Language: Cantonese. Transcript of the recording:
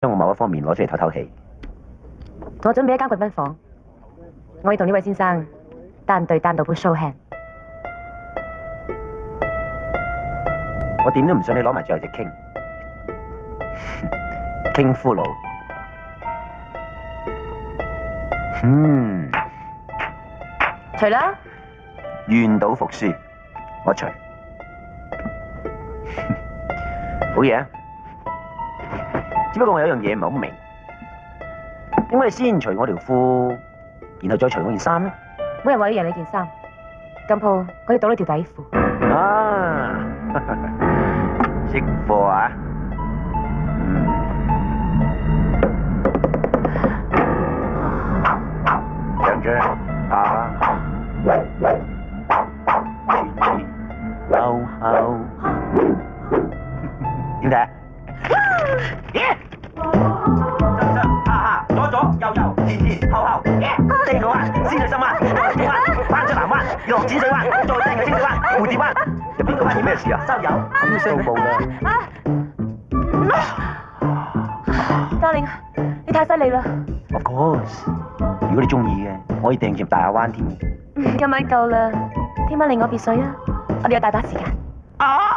將我某一方面攞出嚟透透氣。我準備一間貴賓房，我要同呢位先生單對單到杯 show hand。我點都唔信你攞埋最後隻傾，傾俘虜。除啦，願賭服輸，我除。好嘢啊！只不過我有一樣嘢唔係好明，點解你先除我條褲，然後再除我件衫咧？冇人話要贏你件衫，今鋪我要賭你條底褲。啊，識貨啊！張張啊，前前後後，點睇？耶！哈哈，左左右右，前前後後，正好啊！仙女心灣、海底灣、翻出南灣、落淺水灣，再正係清水灣、蝴蝶灣，入邊個灣有咩事啊？收油，咁聲報啦！Darling，你太犀利啦 Of course，如果你中意嘅，我可以訂住大亞灣添。今晚夠啦，聽晚嚟我別墅啊，我哋有大把時間。啊！